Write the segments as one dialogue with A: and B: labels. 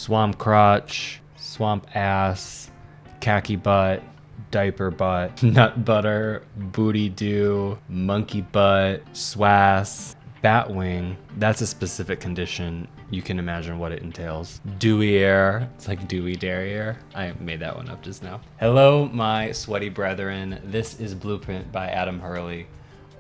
A: swamp crotch, swamp ass, khaki butt, diaper butt, nut butter, booty dew, monkey butt, swass, batwing. That's a specific condition. You can imagine what it entails. Dewier. It's like dewy derriere. I made that one up just now. Hello, my sweaty brethren. This is Blueprint by Adam Hurly.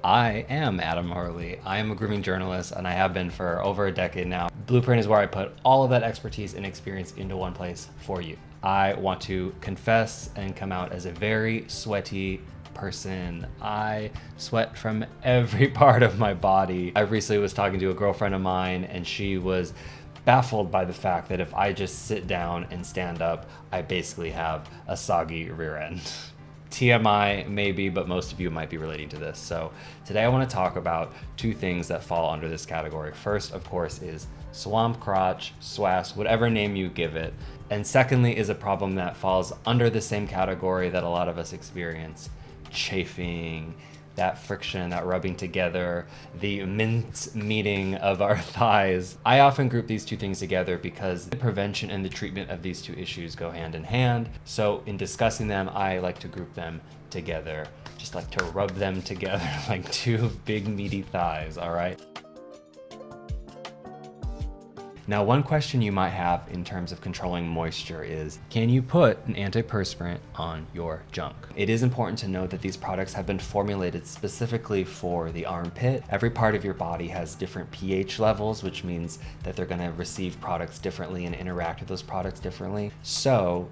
A: I am Adam Hurly. I am a grooming journalist, and I have been for over a decade now. Blueprint is where I put all of that expertise and experience into one place for you. I want to confess and come out as a very sweaty person. I sweat from every part of my body. I recently was talking to a girlfriend of mine, and she was baffled by the fact that if I just sit down and stand up, I basically have a soggy rear end. TMI maybe, but most of you might be relating to this. So today I want to talk about two things that fall under this category. First, of course, is swamp crotch, swass, whatever name you give it. And secondly is a problem that falls under the same category that a lot of us experience: chafing, that friction, that rubbing together, the mince meeting of our thighs. I often group these two things together because the prevention and the treatment of these two issues go hand in hand. So in discussing them, I like to group them together, just like to rub them together like two big meaty thighs, all right? Now, one question you might have in terms of controlling moisture is, can you put an antiperspirant on your junk? It is important to note that these products have been formulated specifically for the armpit. Every part of your body has different pH levels, which means that they're gonna receive products differently and interact with those products differently. So,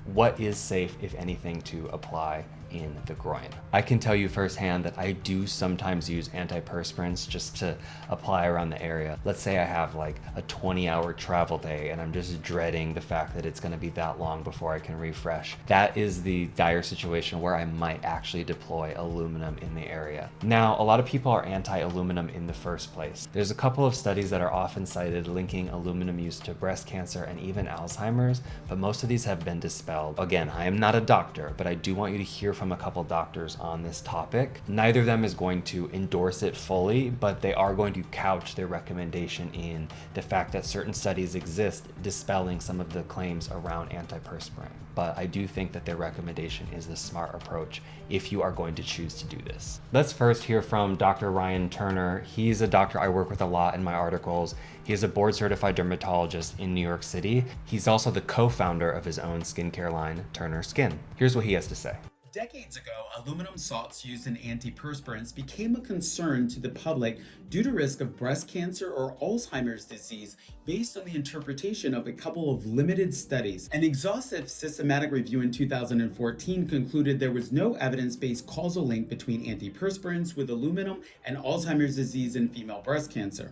A: what is safe, if anything, to apply in the groin? I can tell you firsthand that I do sometimes use antiperspirants just to apply around the area. Let's say I have like a 20-hour travel day and I'm just dreading the fact that it's going to be that long before I can refresh. That is the dire situation where I might actually deploy aluminum in the area. Now, a lot of people are anti-aluminum in the first place. There's a couple of studies that are often cited linking aluminum use to breast cancer and even Alzheimer's, but most of these have been dispelled. Again, I am not a doctor, but I do want you to hear from a couple doctors on this topic. Neither of them is going to endorse it fully, but they are going to couch their recommendation in the fact that certain studies exist dispelling some of the claims around antiperspirant. But I do think that their recommendation is the smart approach if you are going to choose to do this. Let's first hear from Dr. Ryan Turner. He's a doctor I work with a lot in my articles. He is a board certified dermatologist in New York City. He's also the co-founder of his own skincare line, Turner Skin. Here's what he has to say.
B: Decades ago, aluminum salts used in antiperspirants became a concern to the public due to risk of breast cancer or Alzheimer's disease based on the interpretation of a couple of limited studies. An exhaustive systematic review in 2014 concluded there was no evidence-based causal link between antiperspirants with aluminum and Alzheimer's disease in female breast cancer.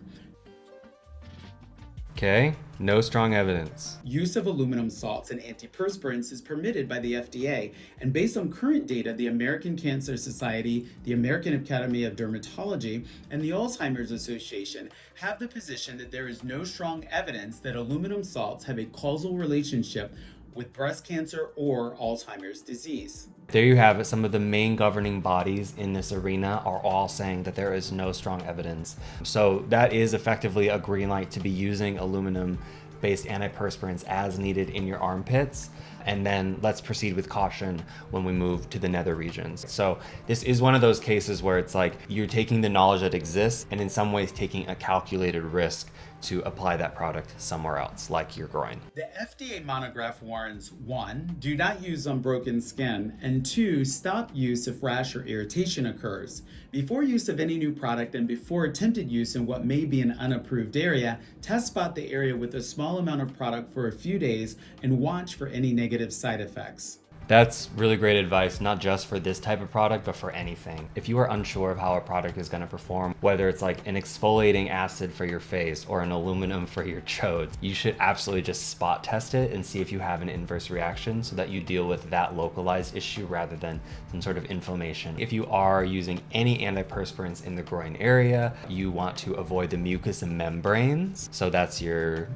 A: Okay, no strong evidence.
B: Use of aluminum salts and antiperspirants is permitted by the FDA, and based on current data, the American Cancer Society, the American Academy of Dermatology, and the Alzheimer's Association have the position that there is no strong evidence that aluminum salts have a causal relationship with breast cancer or Alzheimer's disease.
A: There you have it. Some of the main governing bodies in this arena are all saying that there is no strong evidence. So that is effectively a green light to be using aluminum-based antiperspirants as needed in your armpits. And then let's proceed with caution when we move to the nether regions. So this is one of those cases where it's like you're taking the knowledge that exists and in some ways taking a calculated risk to apply that product somewhere else, like your groin.
B: The FDA monograph warns: 1, do not use on broken skin, and 2, stop use if rash or irritation occurs. Before use of any new product and before attempted use in what may be an unapproved area, test spot the area with a small amount of product for a few days and watch for any negative side effects.
A: That's really great advice, not just for this type of product, but for anything. If you are unsure of how a product is going to perform, whether it's like an exfoliating acid for your face or an aluminum for your chodes, you should absolutely just spot test it and see if you have an inverse reaction so that you deal with that localized issue rather than some sort of inflammation. If you are using any antiperspirants in the groin area, you want to avoid the mucous membranes. So that's your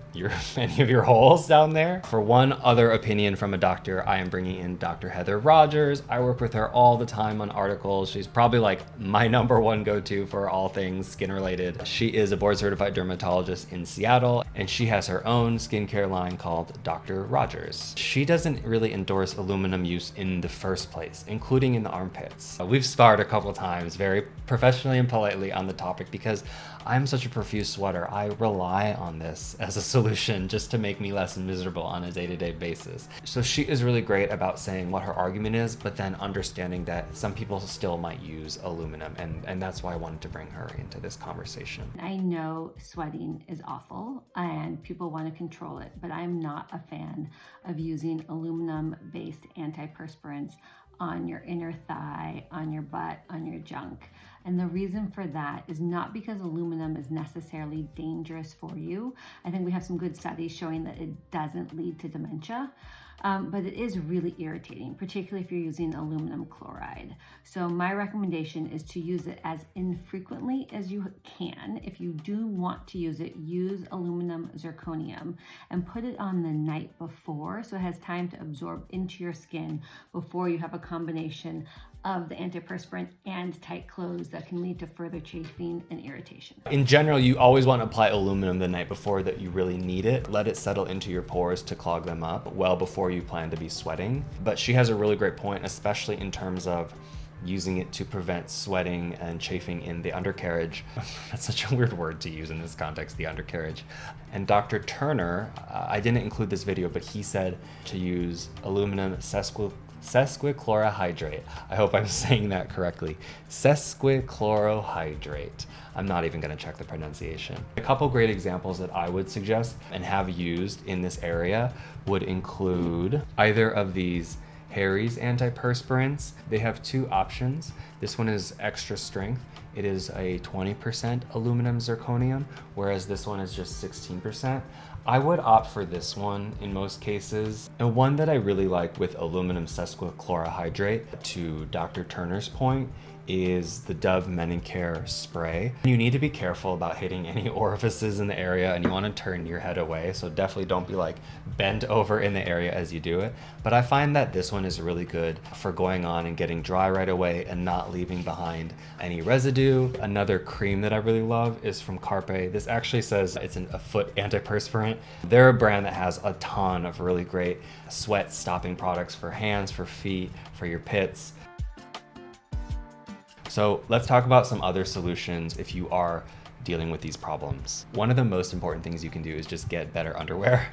A: any of your holes down there. For one other opinion from a doctor, I am bringing in Dr. Heather Rogers. I work with her all the time on articles. She's probably like my #1 go-to for all things skin related. She is a board certified dermatologist in Seattle, and she has her own skincare line called Dr. Rogers. She doesn't really endorse aluminum use in the first place, including in the armpits. We've sparred a couple times very professionally and politely on the topic because I'm such a profuse sweater. I rely on this as a solution just to make me less miserable on a day-to-day basis. So she is really great about saying what her argument is, but then understanding that some people still might use aluminum, and that's why I wanted to bring her into this conversation.
C: I know sweating is awful and people want to control it, but I'm not a fan of using aluminum-based antiperspirants on your inner thigh, on your butt, on your junk. And the reason for that is not because aluminum is necessarily dangerous for you. I think we have some good studies showing that it doesn't lead to dementia. But it is really irritating, particularly if you're using aluminum chloride. So my recommendation is to use it as infrequently as you can. If you do want to use it, use aluminum zirconium and put it on the night before so it has time to absorb into your skin before you have a combination of the antiperspirant and tight clothes that can lead to further chafing and irritation.
A: In general, you always want to apply aluminum the night before that you really need it. Let it settle into your pores to clog them up well before you plan to be sweating. But she has a really great point, especially in terms of using it to prevent sweating and chafing in the undercarriage. That's such a weird word to use in this context, the undercarriage. And Dr. Turner, I didn't include this video, but he said to use aluminum sesquichlorohydrate. I hope I'm saying that correctly. Sesquichlorohydrate. I'm not even going to check the pronunciation. A couple great examples that I would suggest and have used in this area would include either of these Harry's antiperspirants. They have two options. This one is extra strength. It is a 20% aluminum zirconium, whereas this one is just 16%. I would opt for this one in most cases. And one that I really like with aluminum sesquichlorohydrate, to Dr. Turner's point, is the Dove Men in Care spray. You need to be careful about hitting any orifices in the area, and you want to turn your head away, so definitely don't be like bent over in the area as you do it. But I find that this one is really good for going on and getting dry right away and not leaving behind any residue. Another cream that I really love is from Carpe. This actually says it's a foot antiperspirant. They're a brand that has a ton of really great sweat stopping products for hands, for feet, for your pits. So let's talk about some other solutions if you are dealing with these problems. One of the most important things you can do is just get better underwear,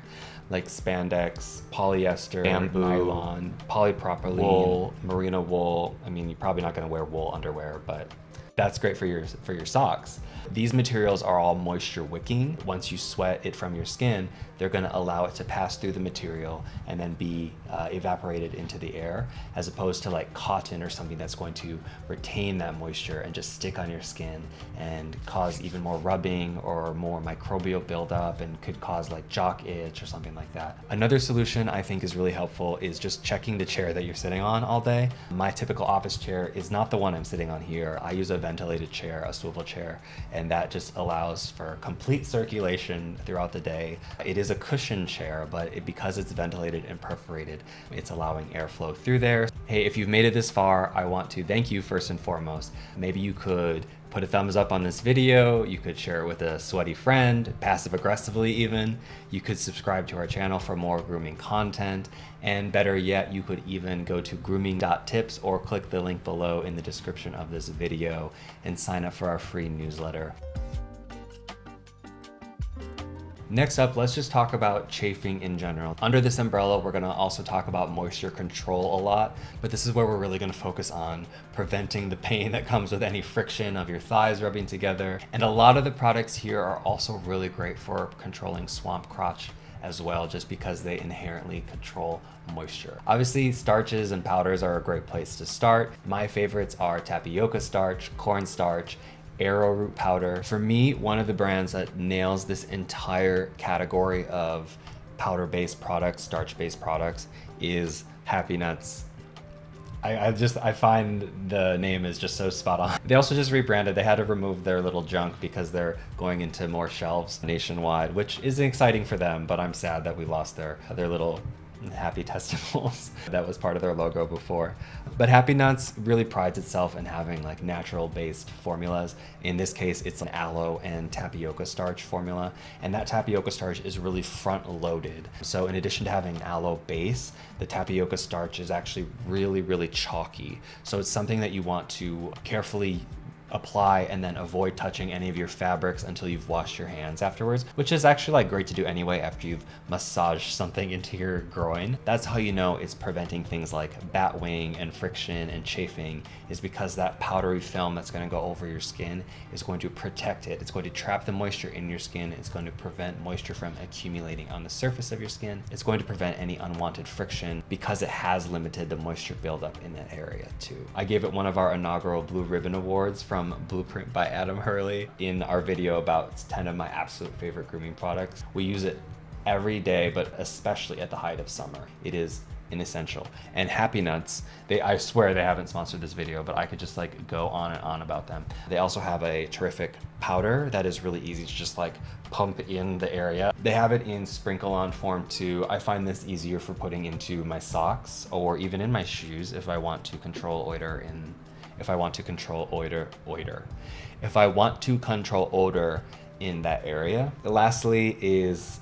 A: like spandex, polyester, bamboo, nylon, polypropylene, wool, merino wool. I mean, you're probably not going to wear wool underwear, but that's great for your socks. These materials are all moisture wicking. Once you sweat it from your skin, they're going to allow it to pass through the material and then be evaporated into the air, as opposed to like cotton or something that's going to retain that moisture and just stick on your skin and cause even more rubbing or more microbial buildup, and could cause like jock itch or something like that. Another solution I think is really helpful is just checking the chair that you're sitting on all day. My typical office chair is not the one I'm sitting on here. I use a ventilated chair, a swivel chair, and that just allows for complete circulation throughout the day. It is a cushion chair, but because it's ventilated and perforated, it's allowing airflow through there. Hey, if you've made it this far, I want to thank you first and foremost. Maybe you could put a thumbs up on this video. You could share it with a sweaty friend, passive aggressively even. You could subscribe to our channel for more grooming content. And better yet, you could even go to grooming.tips or click the link below in the description of this video and sign up for our free newsletter. Next up, let's just talk about chafing in general. Under this umbrella, we're gonna also talk about moisture control a lot, but this is where we're really gonna focus on preventing the pain that comes with any friction of your thighs rubbing together. And a lot of the products here are also really great for controlling swamp crotch as well, just because they inherently control moisture. Obviously, starches and powders are a great place to start. My favorites are tapioca starch, cornstarch, arrowroot powder. For me, one of the brands that nails this entire category of powder-based products, starch-based products, is Happy Nuts. I find the name is just so spot on. They also just rebranded. They had to remove their little junk because they're going into more shelves nationwide, which is exciting for them, but I'm sad that we lost their little happy testicles. That was part of their logo before. But Happy Nuts really prides itself in having like natural based formulas. In this case, it's an aloe and tapioca starch formula, and that tapioca starch is really front loaded. So in addition to having aloe base, the tapioca starch is actually really chalky. So it's something that you want to carefully apply and then avoid touching any of your fabrics until you've washed your hands afterwards, which is actually like great to do anyway after you've massaged something into your groin. That's how you know it's preventing things like batwing and friction and chafing, is because that powdery film that's going to go over your skin is going to protect it. It's going to trap the moisture in your skin. It's going to prevent moisture from accumulating on the surface of your skin. It's going to prevent any unwanted friction because it has limited the moisture buildup in that area too. I gave it one of our inaugural Blue Ribbon Awards from Blueprint by Adam Hurly in our video about 10 of my absolute favorite grooming products. We use it every day, but especially at the height of summer. It is an essential. And Happy Nuts, I swear they haven't sponsored this video, but I could just like go on and on about them. They also have a terrific powder that is really easy to just like pump in the area. They have it in sprinkle on form too. I find this easier for putting into my socks or even in my shoes if I want to control odor in that area. Lastly is,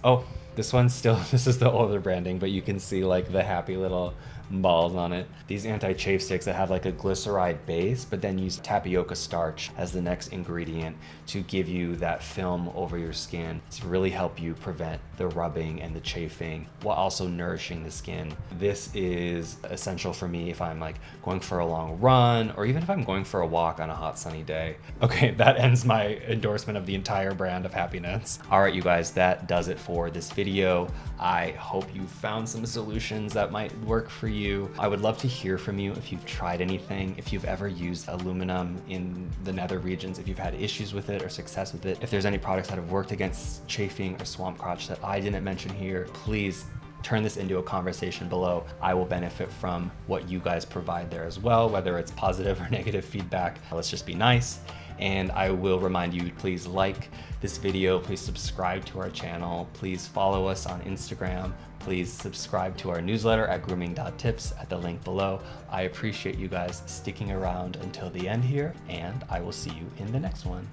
A: this is the older branding, but you can see like the happy little balls on it. These anti-chafe sticks that have like a glyceride base, but then use tapioca starch as the next ingredient to give you that film over your skin to really help you prevent the rubbing and the chafing while also nourishing the skin. This is essential for me if I'm like going for a long run or even if I'm going for a walk on a hot sunny day. Okay, that ends my endorsement of the entire brand of Happy Nuts. All right, you guys, that does it for this video. I hope you found some solutions that might work for you. I would love to hear from you if you've tried anything, if you've ever used aluminum in the nether regions, if you've had issues with it or success with it, if there's any products that have worked against chafing or swamp crotch that I didn't mention here, please turn this into a conversation below. I will benefit from what you guys provide there as well, whether it's positive or negative feedback. Let's just be nice. And I will remind you, please like this video, please subscribe to our channel, please follow us on Instagram, please subscribe to our newsletter at grooming.tips at the link below. I appreciate you guys sticking around until the end here, and I will see you in the next one.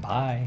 A: Bye.